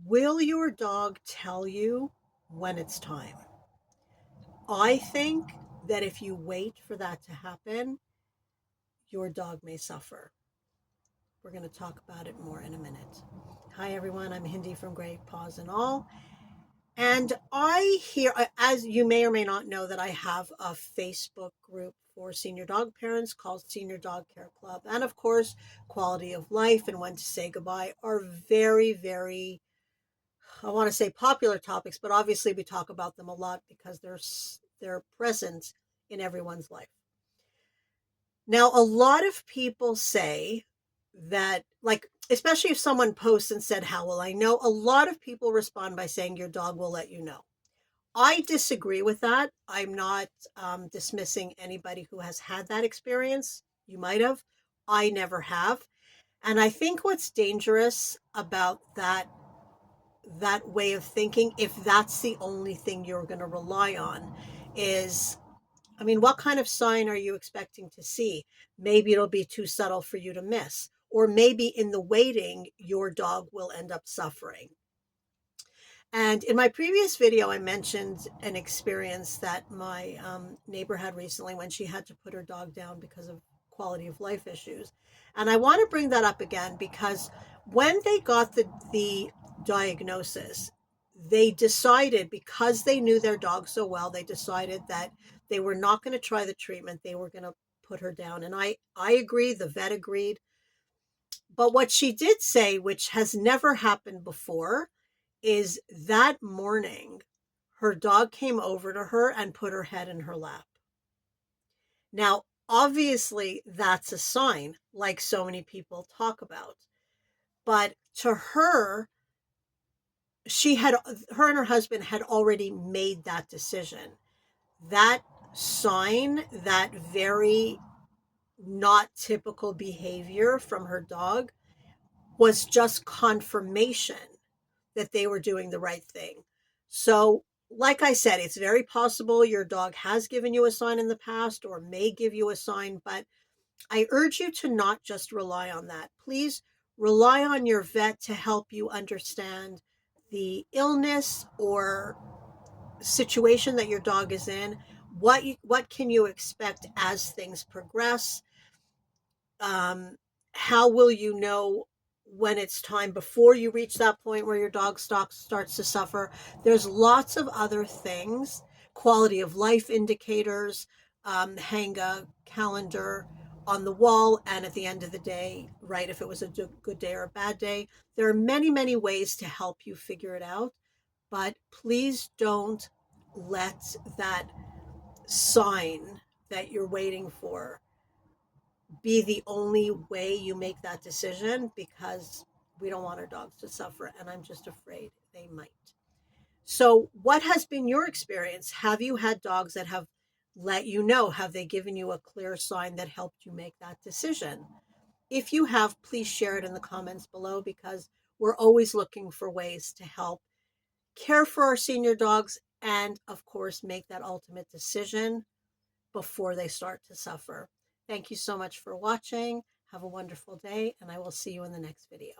Will your dog tell you when it's time? I think that if you wait for that to happen, your dog may suffer. We're going to talk about it more in a minute. Hi, everyone. I'm Hindi from Great Paws and All. And as you may or may not know, that I have a Facebook group for senior dog parents called Senior Dog Care Club. And of course, quality of life and when to say goodbye are very, very, I want to say popular topics, but obviously we talk about them a lot because they're present in everyone's life. Now, a lot of people say that, like, especially if someone posts and said, "How will I know?" A lot of people respond by saying, "Your dog will let you know." I disagree with that. I'm not dismissing anybody who has had that experience. You might have. I never have. And I think what's dangerous about that way of thinking, if that's the only thing you're going to rely on, is, I mean, what kind of sign are you expecting to see? Maybe it'll be too subtle for you to miss, or maybe in the waiting your dog will end up suffering. And in my previous video, I mentioned an experience that my neighbor had recently when she had to put her dog down because of quality of life issues. And I want to bring that up again because when they got the diagnosis, they decided, because they knew their dog so well, they decided that they were not going to try the treatment. They were going to put her down. And I agree, the vet agreed. But what she did say, which has never happened before, is that morning her dog came over to her and put her head in her lap. Now, obviously, that's a sign, like so many people talk about. But to her, her and her husband had already made that decision. That sign, that very not typical behavior from her dog, was just confirmation that they were doing the right thing. So, like I said, it's very possible your dog has given you a sign in the past or may give you a sign, but I urge you to not just rely on that. Please rely on your vet to help you understand the illness or situation that your dog is in. What can you expect as things progress? um, how will you know when it's time before you reach that point where your dog starts to suffer? There's lots of other things, quality of life indicators. Hang a calendar on the wall, and at the end of the day, right, if it was a good day or a bad day, there are many, many ways to help you figure it out. But please don't let that sign that you're waiting for be the only way you make that decision, because we don't want our dogs to suffer, and I'm just afraid they might. So, what has been your experience? Have you had dogs that have let you know? Have they given you a clear sign that helped you make that decision? If you have, please share it in the comments below, because we're always looking for ways to help care for our senior dogs and, of course, make that ultimate decision before they start to suffer. Thank you so much for watching. Have a wonderful day, and I will see you in the next video.